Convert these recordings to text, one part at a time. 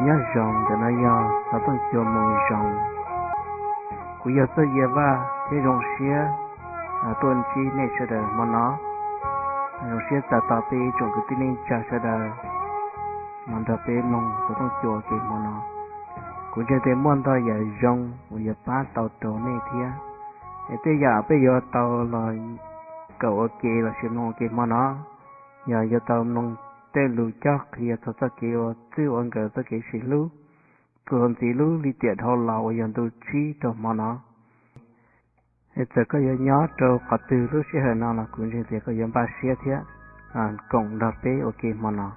nhớ rồng để nó giờ nóต้องcho mùi rồng cú giờ sơ giờ va thế rồng xía tuần chi này sẽ được mà nó rồng xía ta ta pe trong cái tin cha sẽ được mà ta pe nông nóต้องcho cái mà nó cú giờ thế món đó giờ rồng cú giờ ba tàu tàu này thia thế giờ bây giờ tàu là cậu ok là sẽ nông cái mà nó giờ tàu nông tê lù chắc thì thật sự kêu tiêu anh cái tất cái xí lú còn xí lú đi tiệt họ lào giờ tôi chi cho mà nó hết giờ có giờ nhớ cho cả từ lúc sẽ hơn nào là cũng như thế có giờ ba xe thế cộng đáp bé ok mà nó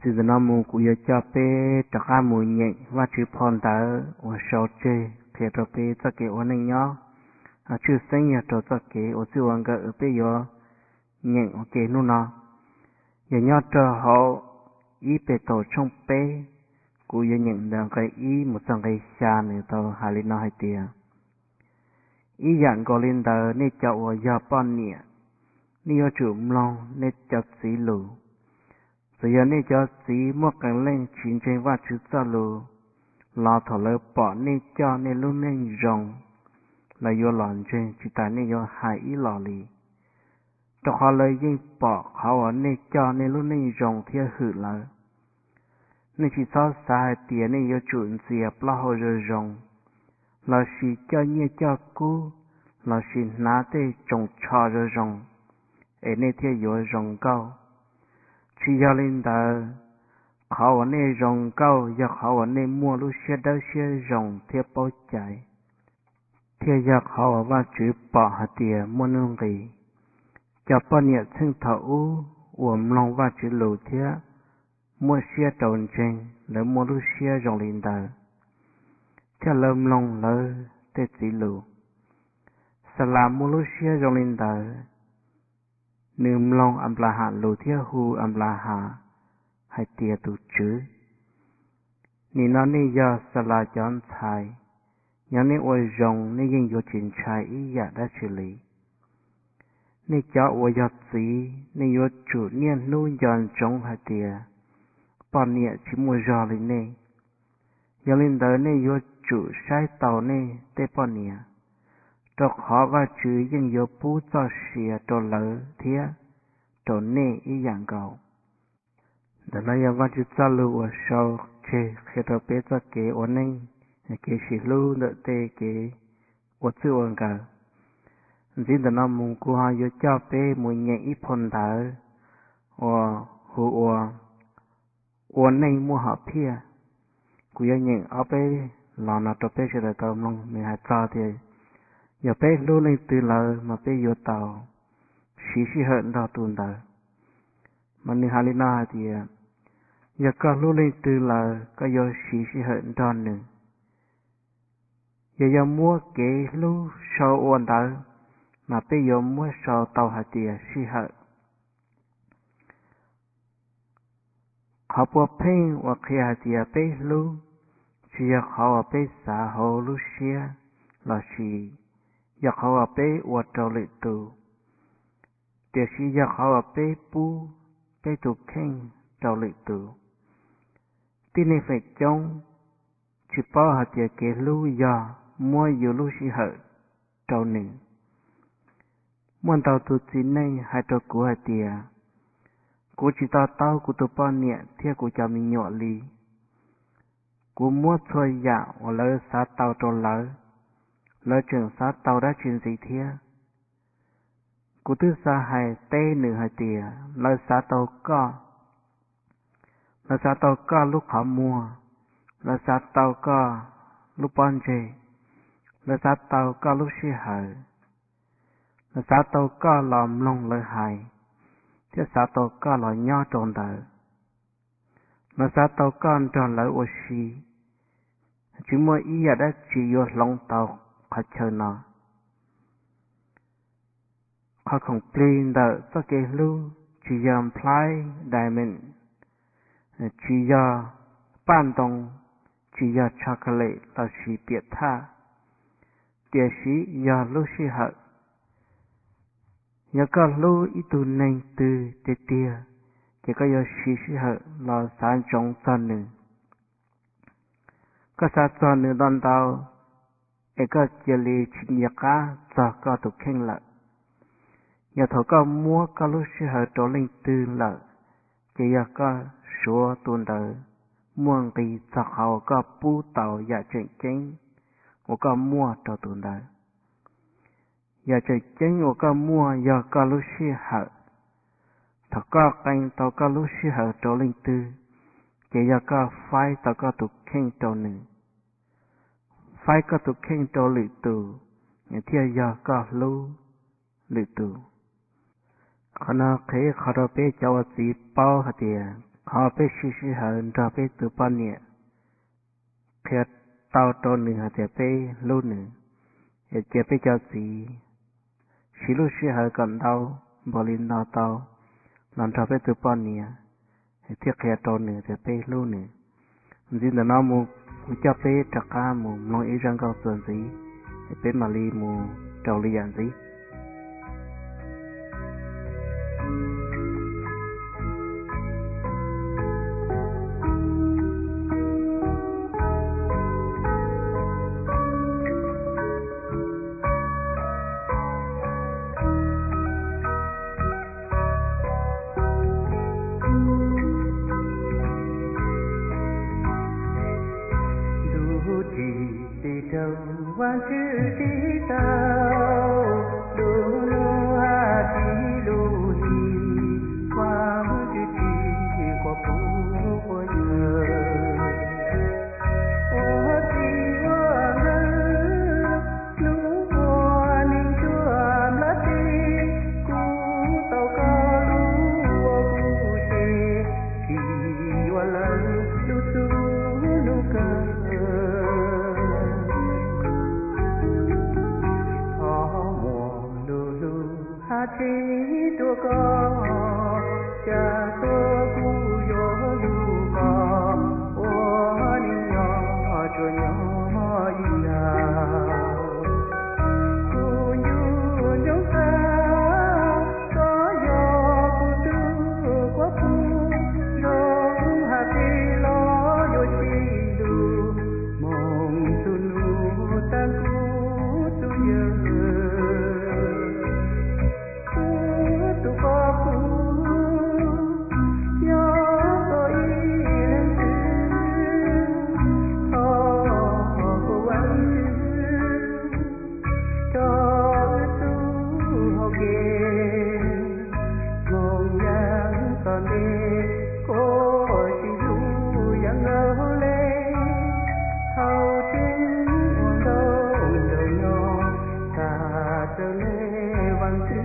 thì nó mù của giờ cho pe tất cả mùi nhẹ và chữ phòn tờ và sau chơi thì cho pe cho cái ổn định nhó chữ sinh nhật cho cái ở chữ anh cái ở pe giờ nhẹ ok luôn nó giờ nhớ cho họ ý pe tổ trong pe của giờ nhận được cái ý một trong cái xa này tao hai linh nó hai tiền ý dạng có lên tờ nên chậu ở giờ pon nè nên ở chữ long nên chậu xí lù rồi giờ nên cho xí một cái lên chín trên và chữ cho lù lo thọ lỡ bỏ nên cho nên luôn nên rồng là vô lòn trên chỉ tại nên vô hại ý lò lì cho họ lời dây bỏ họ ở nên cho nên lúc nên rồng theo hử lỡ nên chỉ so sai tiền nên vô chuẩn siab lo hồ rồi rồng là chỉ cho như cho cú là chỉ ná tê trồng trò rồi rồng ở nên theo vô rồng cao chỉ cho lên đó họ ở nên rồng cao giờ họ ở nên mua lúc xe đó xe rồng theo bao chạy theo giờ họ ở và chữ bỏ hạt tiền mua nông gì cho bao nhiêu sinh thảo uổng lòng và chữ lù thế mua xe trộn trên để mua lúc xe rồng lên đó theo lâm lòng lỡ tết chỉ lù sẽ làm mua lúc xe rồng lên đó nương lòng âm là hạ lù theo hu âm là hạ hay tia tụ chữ nị nó nị giờ sẽ là chọn thai nhớ nị ôi rồng nị yên vô chuyện trai ý dạ đã xử lý nị cho ôi giọt gì nị vô chủ niên nuôi dọn trong hai tia bọn nhẹ chỉ mua giò lên nị giờ lên đó nị vô chủ sai tàu nị tê bọn nhẹ trọc họ và chữ yên vô bú cho xìa trò lỡ thía trò nị ý dạng cầu đó là giờ văn chữ cha lưu ở sau chế khi đó bé cho kế ổn định kế sĩ lưu đợi tê kế ổn chữ ổn cả chính là nó mùng của họ vô cho bé mùi nhẹ ít phần thở hù ổn định mua họ pia của giờ nhẹ ở bé là nó cho bé sẽ được cầm lòng mình hãy cho thì giờ bé lưu lên từ lờ mà bé vô tàu xí hận đó tuần đó mà nếu hai na thì giờ có lưu lên từ là có do xí hận tròn nữa giờ mua cái lưu sau ổn đó mà bây giờ mua sau tàu hạt tiền xí hận họ bỏ phên hoặc khi hạt tiền bây lưu chỉ họ bây xã hội lưu xia là xí giờ họ bây ổn trâu lệ tù để xí giờ họ bây bu bây tụ khen trâu lệ tù tin này phải trông chỉ bao hạt tiền kế lưu giờ mua nhiều lưu xí hở trâu nè muốn tàu tụt chín này hai trâu của hạt tiền của chỉ tao của tụi bao nhẹ theo của cho mình nhọ lì của mua thôi dạ và lỡ sát tàu trâu lỡ trường sát tàu đã chuyện gì thế của thứ xa hai tê nửa hạt tiền lỡ sát tàu có là sao tao có lúc họ mua là sao tao có lúc bán chê là sao tao có lúc xí hở là sao tao có làm lòng lợi hại thế sao tao có là nhỏ tròn đời là sao tao có tròn lợi ô xí chỉ mua ý ở đó chỉ vô lòng tao họ chờ nó họ không plin đợi sau cái lưu chỉ dòng fly diamond chỉ do ban đồng chỉ do chocolate là chỉ biệt tha địa sĩ do lúc sĩ hận nhớ có lúc ít tu nên từ địa tia chỉ có do sĩ hận là sản trong son nữ có sản son nữ đòn tàu ấy có chỉ lì chỉ nhớ cá cho có tục khen lợi nhớ thổ có mua có lúc sĩ hận trổ lên từ lợi chỉ do có số tuần đời muôn kỳ cho họ có bù tàu và chuyện chính của có mua cho tuần đời và chuyện chính của có mua do có lúc xí hở thật có canh tàu có lúc xí hở trổ linh tư chỉ do có phái tàu có tục khen trổ nữ phái có tục khen trổ lự tù những theo do có lưu lự tù khả năng khi khả năng bé cháu gì bao hạt tiền họ bé xí hận ra bé từ bao nhiêu khi tao trâu nữ hạt tiền bé lưu nữ để chế bé cho gì xí lưu xí hận còn đau bỏ lên đau tao làm ra bé từ bao nhiêu để thiết khi trâu nữ thì bé lưu nữ vì là nó mua cho bé trắc cá mua nói ý rằng cao tuần gì để bé mà li mua trâu li dạng gì quan chữ đi tao lu lu ha chi lu hi quan chữ chi qua phù qua nhờ ô chi hoa ngân lu hoa ninh chúa lá ti cu tàu ca lu cu chê chi hoa lần lu su lu ca chỉ tua có cha tua cu yo lu có ô ni nhỏ cho nhỏ ya cu nhu nhung ta có yo cu tu quá pu long ha ti lo yo chi lu mong tu lu tan cu tu yo tu có phu nhớ tôi lên thơ cô anh cho tu học nghề ngôn nhang còn đi cô chỉ du yang ngơ lên thâu trên hoàng đâu đời nhỏ ta trở lên văn chữ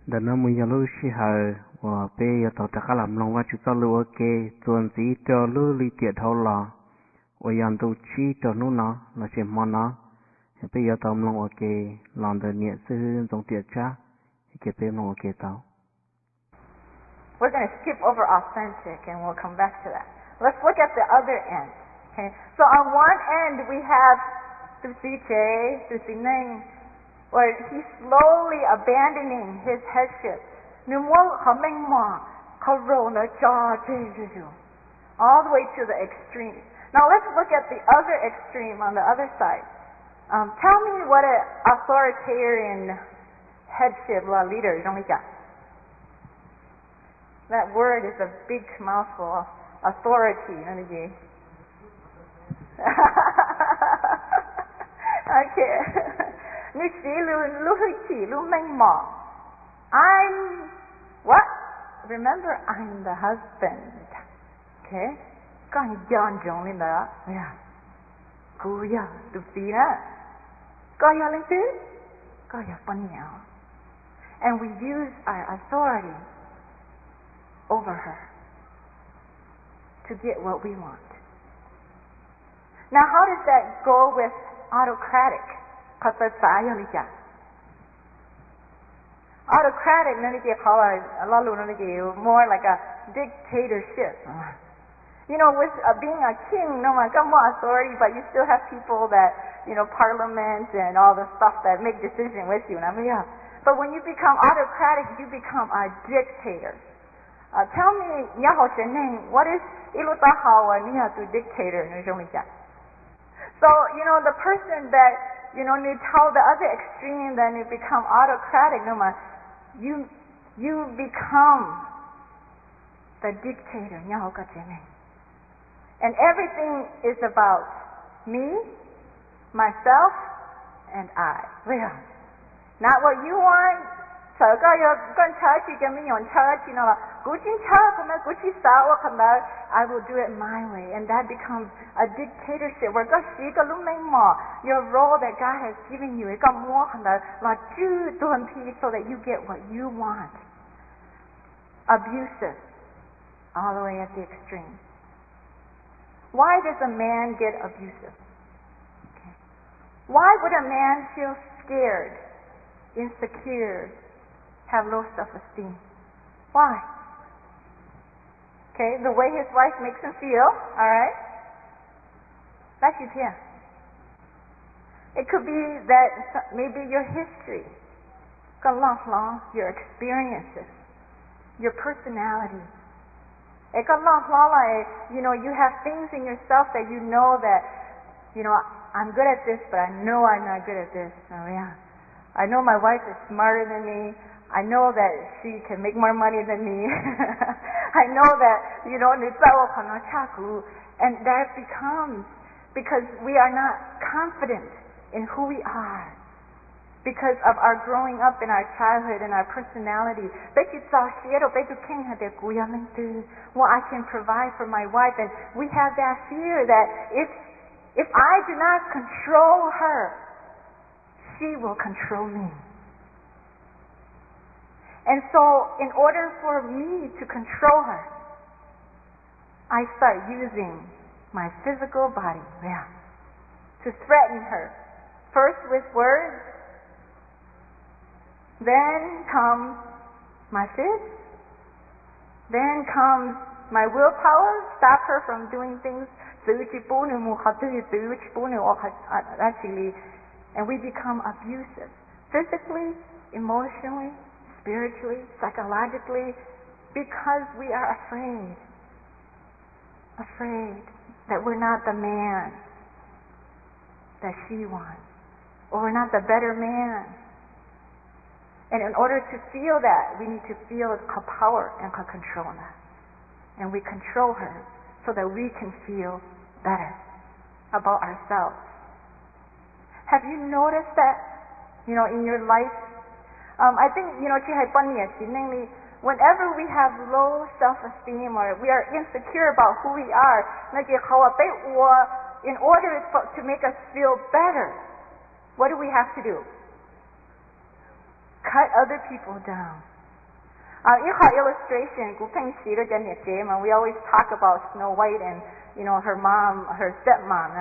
đợt nó mình giờ lúc xí hờ và bây giờ tàu chắc làm lòng và chúng ta lưu ok tuần gì cho lưu lý tiệt thâu lò và giờ tàu chi cho nó là chỉ món nó bây giờ tàu lòng ok làm được nhẹ sư trong tiệt cha cái bên lòng ok tàu. We're going to skip over authentic and we'll come back to that. Let's look at the other end. Okay, so on one end we have Tu Si Che, Tu Si Ning, where he's slowly abandoning his headship. All the way to the extreme. Now let's look at the other extreme on the other side. Tell me what an authoritarian headship leader is. That word is a big mouthful. Authority. Okay. I'm what? Remember, I'm the husband. Okay? Con John John lên đó. Yeah. Cô ya, tu tí đó. Có ya lên tí. Có ya phân nhau. And we use our authority over her to get what we want. Now, how does that go with autocratic? Autocratic, more like a dictatorship. With being a king, no matter more authority, but you still have people that, parliament and all the stuff that make decisions with you. But when you become autocratic, you become a dictator. Tell me, what is to dictator? So, the person that, you tell the other extreme, then you become autocratic, you become the dictator. And everything is about me, myself, and I. Not what you want. I will do it my way, and that becomes a dictatorship where your role that God has given you, so that you get what you want. Abusive, all the way at the extreme. Why does a man get abusive? Okay. Why would a man feel scared, insecure, have low self-esteem? Why? Okay, the way his wife makes him feel, alright? That's it, yeah. It could be that maybe your history, your experiences, your personality. You have things in yourself that that, I'm good at this, but I know I'm not good at this. Oh yeah. I know my wife is smarter than me. I know that she can make more money than me. I know that, and that becomes because we are not confident in who we are because of our growing up in our childhood and our personality. What I can provide for my wife, and we have that fear that if I do not control her, she will control me. And so, in order for me to control her, I start using my physical body, to threaten her. First with words, then comes my fists, then comes my willpower, stop her from doing things, and we become abusive, physically, emotionally, spiritually, psychologically, because we are afraid that we're not the man that she wants, or we're not the better man. And in order to feel that, we need to feel her power and her control that. And we control her so that we can feel better about ourselves. Have you noticed that, in your life? I think, namely, whenever we have low self-esteem or we are insecure about who we are, in order to make us feel better, what do we have to do? Cut other people down. Illustration, we always talk about Snow White and, her mom, her stepmom.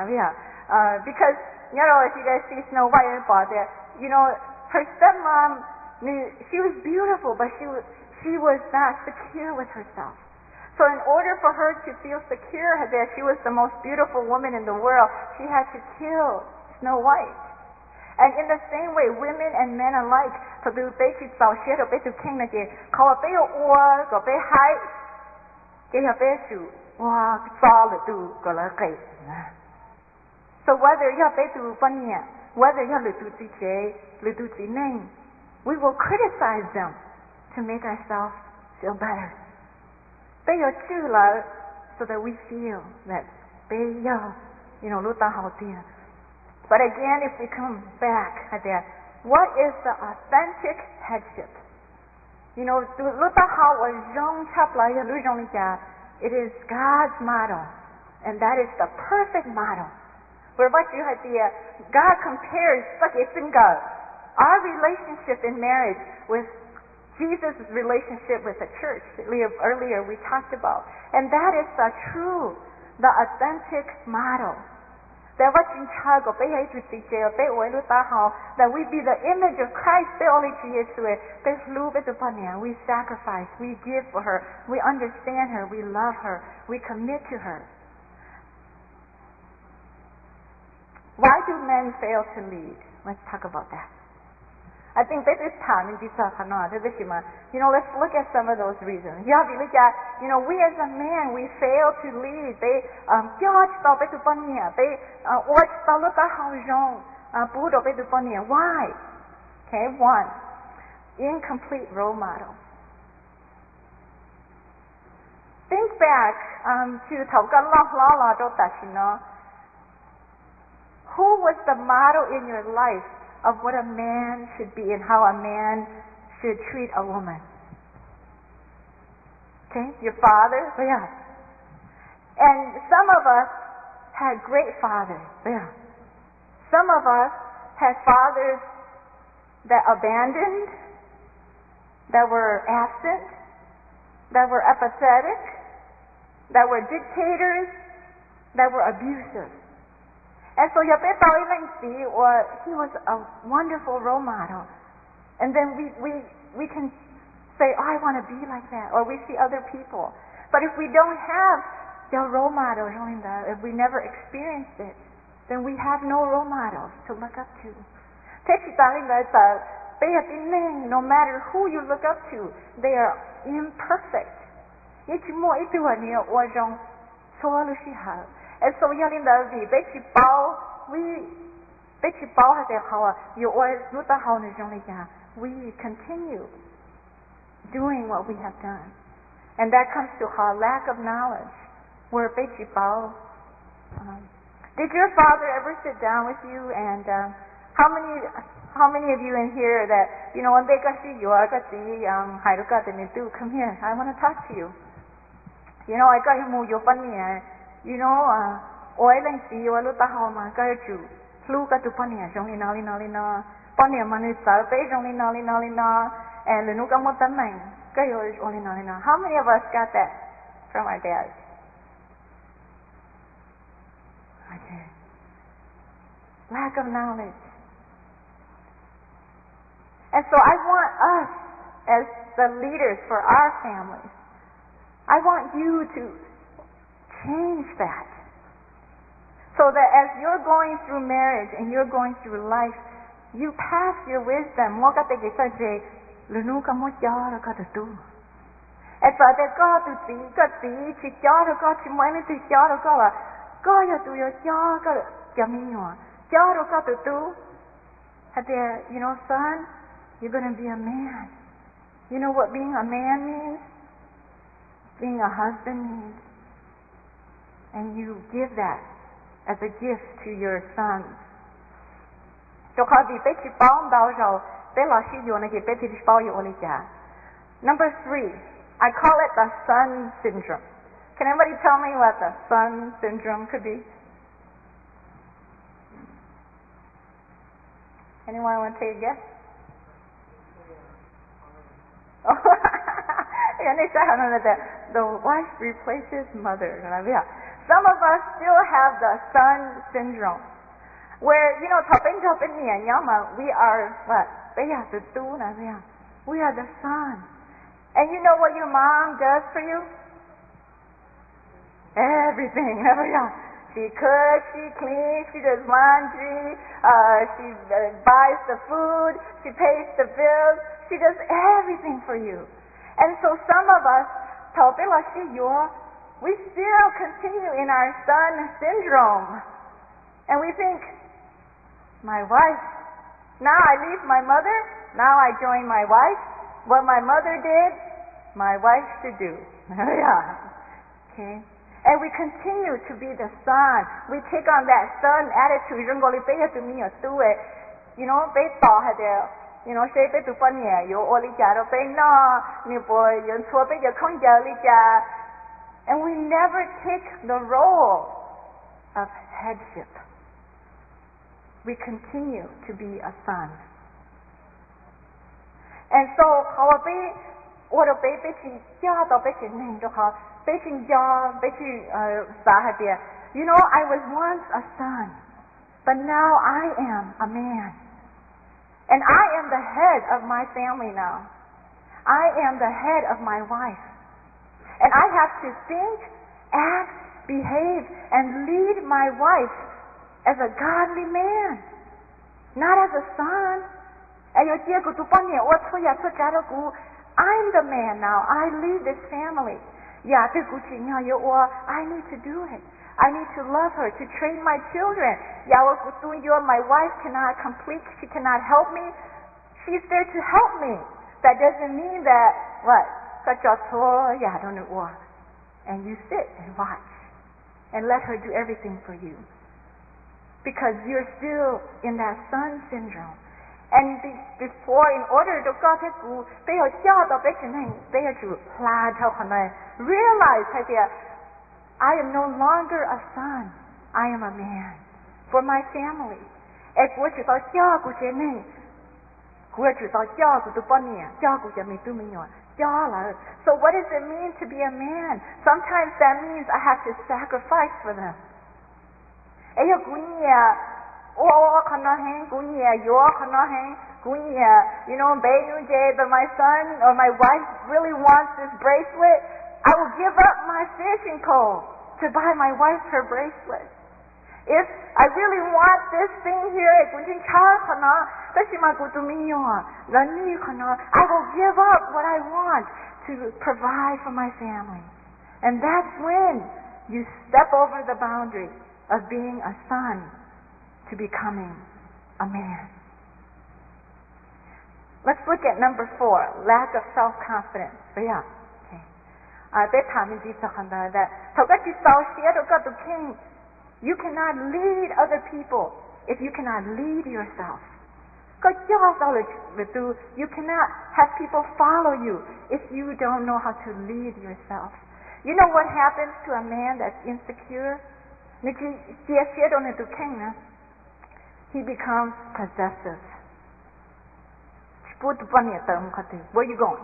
Because, if you guys see Snow White about that, her stepmom, she was beautiful, but she was not secure with herself. So in order for her to feel secure that she was the most beautiful woman in the world, she had to kill Snow White. And in the same way, women and men alike, so so whether we will criticize them to make ourselves feel better. So that we feel that but again, if we come back at that, what is the authentic headship? It is God's model, and that is the perfect model. Where God compares our relationship in marriage with Jesus' relationship with the church. Earlier we talked about. And that is the authentic model. that what in charge of they to teach they will that we be the image of Christ they only they flew with the we sacrifice, we give for her, we understand her, we love her, we commit to her. Why do men fail to lead? Let's talk about that. I think that this time in let's look at some of those reasons. We as a man, we fail to lead. They why? Okay, one, incomplete role model. Think back to who was the model in your life of what a man should be and how a man should treat a woman? Okay, your father? Yeah. And some of us had great fathers. Yeah. Some of us had fathers that abandoned, that were absent, that were apathetic, that were dictators, that were abusive. And so he was a wonderful role model. And then we can say, oh, I want to be like that. Or we see other people. But if we don't have the role model, if we never experienced it, then we have no role models to look up to. No matter who you look up to, they are imperfect. And so we continue doing what we have done. And that comes to our lack of knowledge. Did your father ever sit down with you and how many of you in here that, when they got you, come here, I want to talk to you. I got you oil and see you a little home, got you. Flew got to Pania, only nolly, Pania money survey, only nolly, and the Nukamotaman, got yours only nolly. How many of us got that from our dads? Okay. Lack of knowledge. And so I want us, as the leaders for our families, I want you to change that. So that as you're going through marriage and you're going through life, you pass your wisdom. And so that God to see, God see, to God to money to God you do your God to do. Son, you're going to be a man. You know what being a man means? Being a husband means. And you give that as a gift to your sons. Number 3, I call it the son syndrome. Can anybody tell me what the son syndrome could be? Anyone want to take a guess? The wife replaces mother. Some of us still have the son syndrome, where we are what? We are the son. And you know what your mom does for you? Everything. She cooks, she cleans, she does laundry, she buys the food, she pays the bills, she does everything for you. And so some of us, we still continue in our son syndrome. And we think, my wife, now I leave my mother, now I join my wife. What my mother did, my wife should do. Okay? And we continue to be the son. We take on that son attitude. Say and we never take the role of headship. We continue to be a son. And so, I was once a son. But now I am a man. And I am the head of my family now. I am the head of my wife. And I have to think, act, behave, and lead my wife as a godly man, not as a son. I'm the man now. I lead this family. I need to do it. I need to love her, to train my children. My wife cannot complete, she cannot help me. She's there to help me. That doesn't mean that, what? And you sit and watch and let her do everything for you. Because you're still in that son syndrome. And before, in order to go to they are to realize I am no longer a son. I am a man for my family. So what does it mean to be a man? Sometimes that means I have to sacrifice for them. But my son or my wife really wants this bracelet. I will give up my fishing pole to buy my wife her bracelet. If I really want this thing here, I will give up what I want to provide for my family. And that's when you step over the boundary of being a son to becoming a man. Let's look at number 4, lack of self-confidence. Yeah. You cannot lead other people if you cannot lead yourself. You cannot have people follow you if you don't know how to lead yourself. You know what happens to a man that's insecure? He becomes possessive. Where are you going?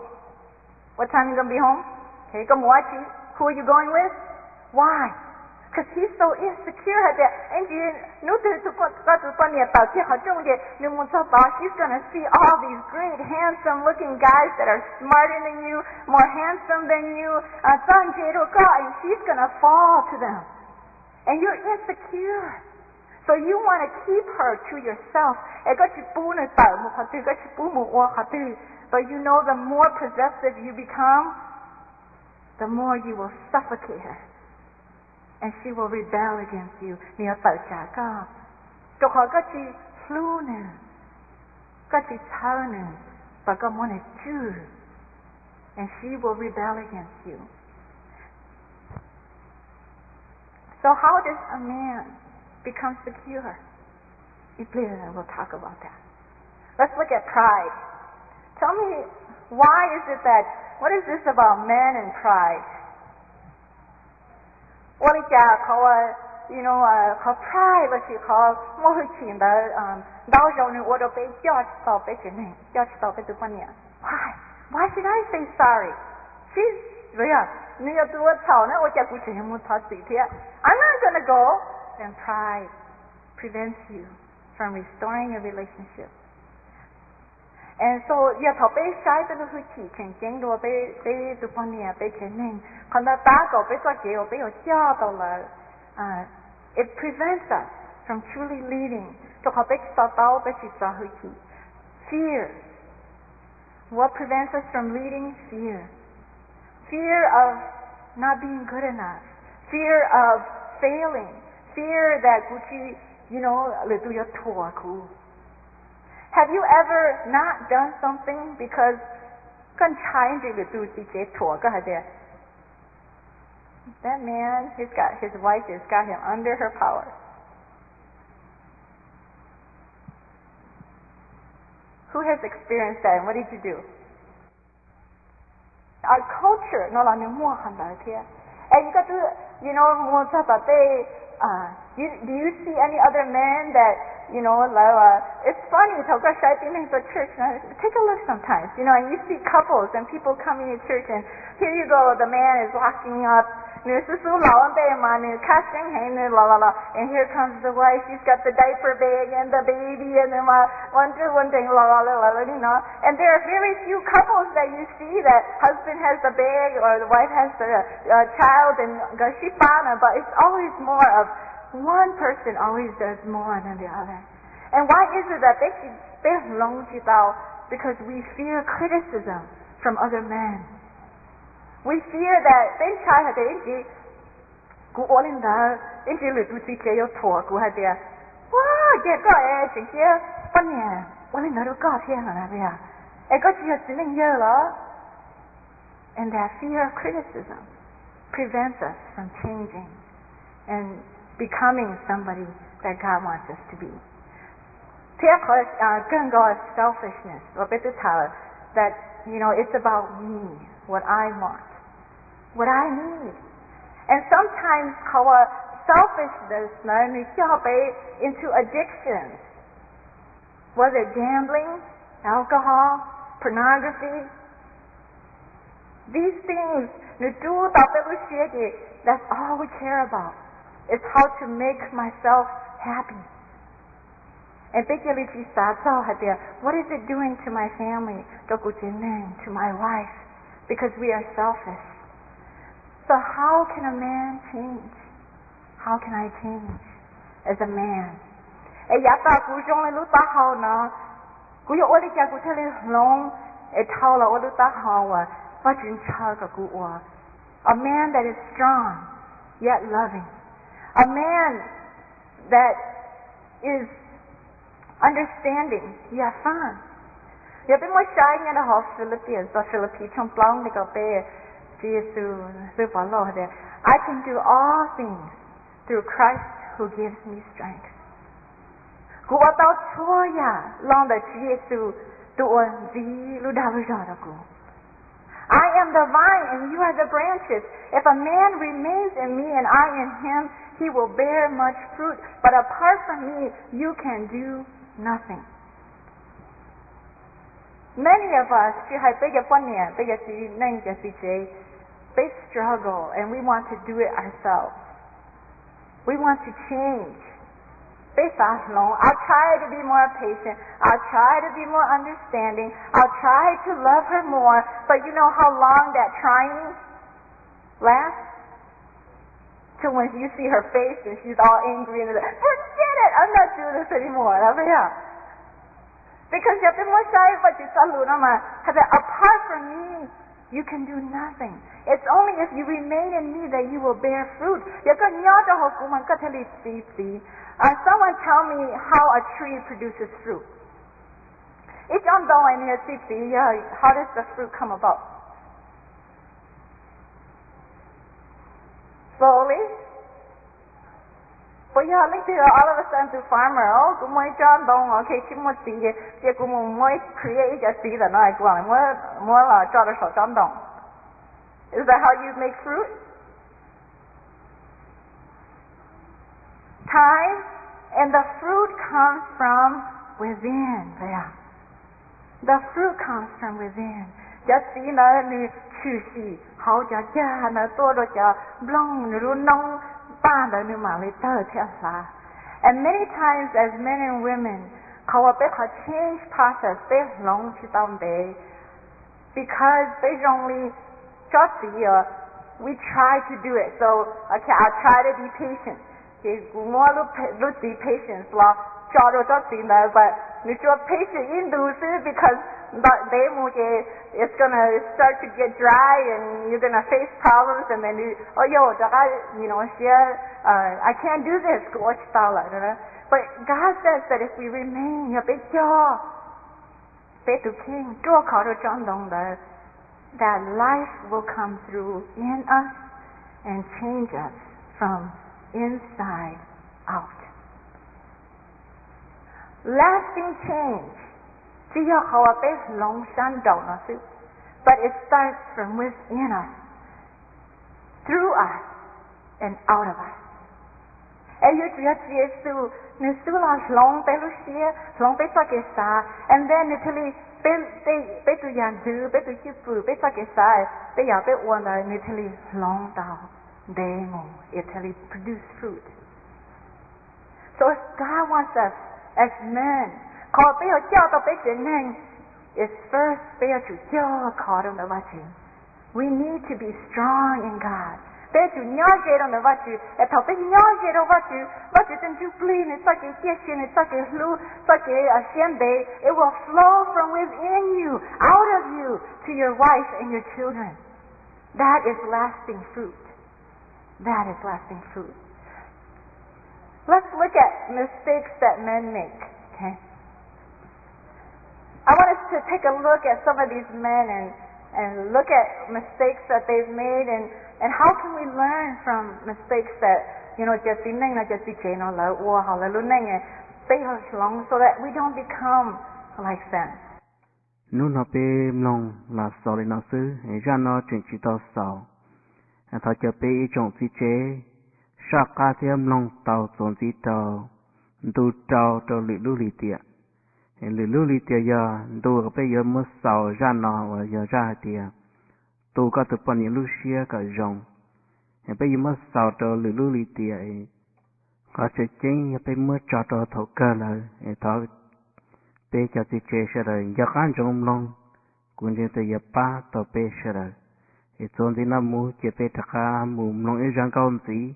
What time are you going to be home? Okay, come watch you. Who are you going with? Why? Because he's so insecure. She's going to see all these great, handsome looking guys that are smarter than you, more handsome than you, and she's going to fall to them. And you're insecure. So you want to keep her to yourself. But you know the more possessive you become, the more you will suffocate her. And she will rebel against you. And she will rebel against you. So how does a man become secure? We'll talk about that. Let's look at pride. Tell me, why is it that, what is this about men and pride? Pride 和 pride 了是和我会听的到时候呢我都被叫到被这呢叫到被这帮年 why should I say sorry? She's 不要你要对我吵呢我叫过去我吵嘴贴 I'm not gonna go. And pride prevents you from restoring a relationship. And so 要头被晒的会起成经多被这帮年被这呢看到大狗被做结我被有叫到了it prevents us from truly leading. Fear. What prevents us from leading? Fear. Fear of not being good enough. Fear of failing. Fear that have you ever not done something because that man, his wife has got him under her power. Who has experienced that and what did you do? Our culture, no longer more and you got to, do you see any other men that, it's funny, church, take a look sometimes, and you see couples and people coming to church and here you go, the man is walking up and here comes the wife, she's got the diaper bag and the baby and then one thing, and there are very few couples that you see that husband has the bag or the wife has the child and but it's always more of one person always does more than the other. And why is it that because we fear criticism from other men. We fear that bên trai hay cái gì cú ôn lên đó, bên chỉ lười tụi chị chơi thua cú hay bia, wow, cái cái chuyện kia, phân nhà, ôn lên đó đâu có thiên hả bia, có chỉ là chỉ nên nhớ đó. And that fear of criticism prevents us from changing and becoming somebody that God wants us to be. Thế更高 selfishness, or better that it's about me, what I want, what I need. And sometimes our selfishness into addictions, whether gambling, alcohol, pornography. These things, that's all we care about. It's how to make myself happy. And what is it doing to my family, to my wife? Because we are selfish. So how can a man change? How can I change as a man? A man that is strong, yet loving. A man that is understanding, yet firm. I can do all things through Christ who gives me strength. I am the vine and you are the branches. If a man remains in me and I in him, he will bear much fruit. But apart from me, you can do nothing. Many of us, they struggle and we want to do it ourselves. We want to change. I'll try to be more patient. I'll try to be more understanding. I'll try to love her more. But you know how long that trying lasts? Till when you see her face and she's all angry and like, forget it, I'm not doing this anymore. Because apart from me, you can do nothing. It's only if you remain in me that you will bear fruit. Someone tell me how a tree produces fruit. How does the fruit come about? Slowly. But all of a sudden the farmer, is that how you make fruit? Time, and the fruit comes from within. The fruit comes from within. And many times as men and women, change process, because we try to do it. So, okay, I'll try to be patient. Be patient, but you're patient because it's gonna start to get dry and you're gonna face problems and then I can't do this. But God says that if we remain that life will come through in us and change us from inside out. Lasting change. But it starts from within us, through us, and out of us. And then demo Italy produce fruit. So if God wants us as men, call bây giờ cho tao bây giờ nên is first bây giờ chủ cho call them the vật chữ. We need to be strong in God. Bây giờ chủ nhớ gì trong the vật chữ, thảo bây nhớ gì trong vật chữ tên chủ clean, it's like a kitchen, it's like a blue, it's like a shenbe. It will flow from within you, out of you, to your wife and your children. That is lasting fruit. That is lasting fruit. Let's look at mistakes that men make, okay? I want us to take a look at some of these men and look at mistakes that they've made and how can we learn from mistakes that, just be nang just be chain or la or how la nang stay long so that we don't become like them. Nếu nó bị lòng là sợ lên nó xứ, ra nó chuyện chỉ tao sợ. Thọ cho bị trộn gì chế, sao cá thêm lòng tàu trộn gì tàu, tu tàu tàu lử lì tiệt, lử lì tiệt giờ tu bây giờ mới sợ ra nó và giờ ra tiệt, tu có từ bao nhiêu lúc xưa cả rong, bây giờ mới sợ tàu lử lì tiệt, có sự chính bây mới cho tàu thầu cơ lại, thọ bây giờ thì chế sẽ rồi giờ ăn trong lòng, cũng như từ giờ ba tàu bây sẽ rồi. Itu nanti namu cepet takkan mu melong jangkau nanti.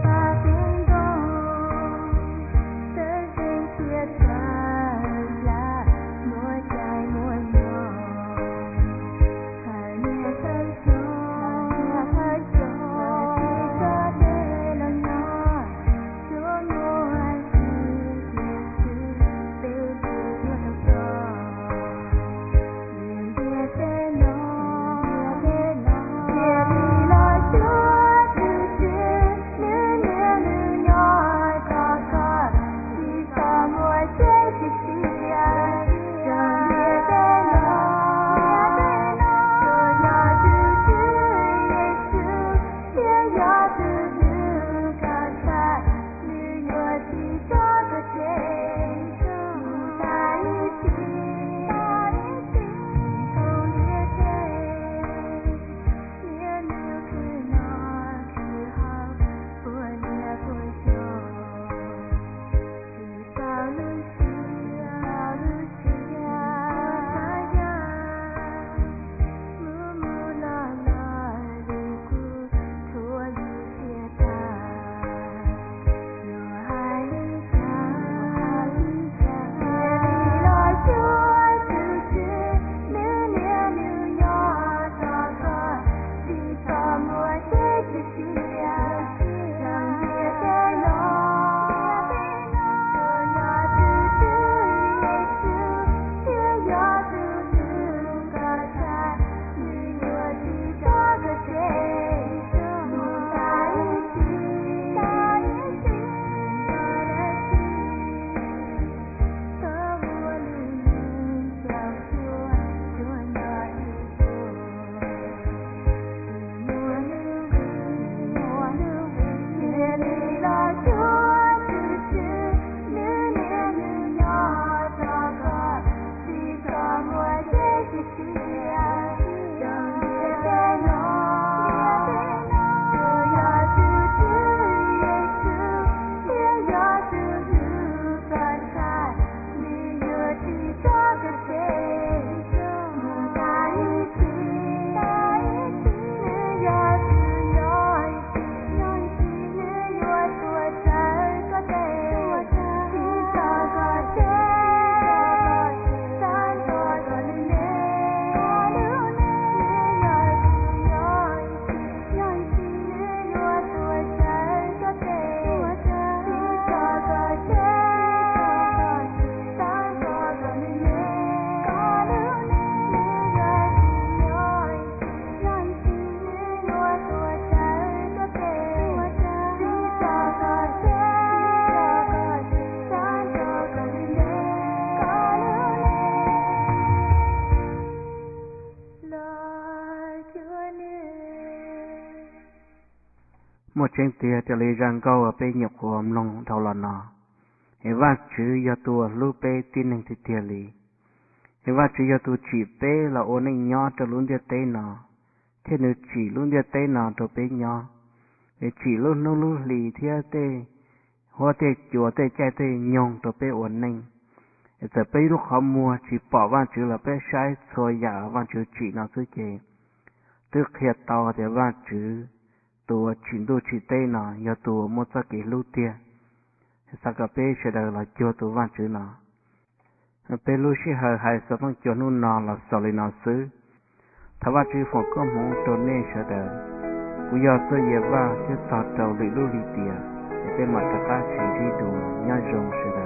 Hãy subscribe cho kênh Ghiền Mì Gõ để không bỏ lỡ một trên tia cho lấy răng câu ở bên nhập của ông long thầu là nọ hệ vát chữ do tua lưu bê tin nên thì tia lì hệ vát chữ do tu chỉ bê là ôn anh nhỏ cho luôn tia tê nọ thế nếu chỉ luôn tia tê nọ cho bê nhỏ để chỉ luôn nó luôn lì theo tê hoa tê chùa tê chạy tê nhông cho bê ôn anh giờ bê lúc họ mua chỉ bỏ vát chữ là bê sai xôi giả vát chữ chỉ nó dưới chế tức hiện tàu để vát chữตัวชินดูชิเต้นอยาตัวมดสักกี่ลูเตียสักกะเป้เฉดละจัวตัววันจืนเปลูชิหายสต้องจวนุ่นนอนละสลินซื้อถ้าว่าจือฝนก็มองตัวเน่เฉดกูยอเสยว่าจะต่อเจ้าลิลูลิเตียเป็นมาตรการชินที่ดูย่าจงเฉด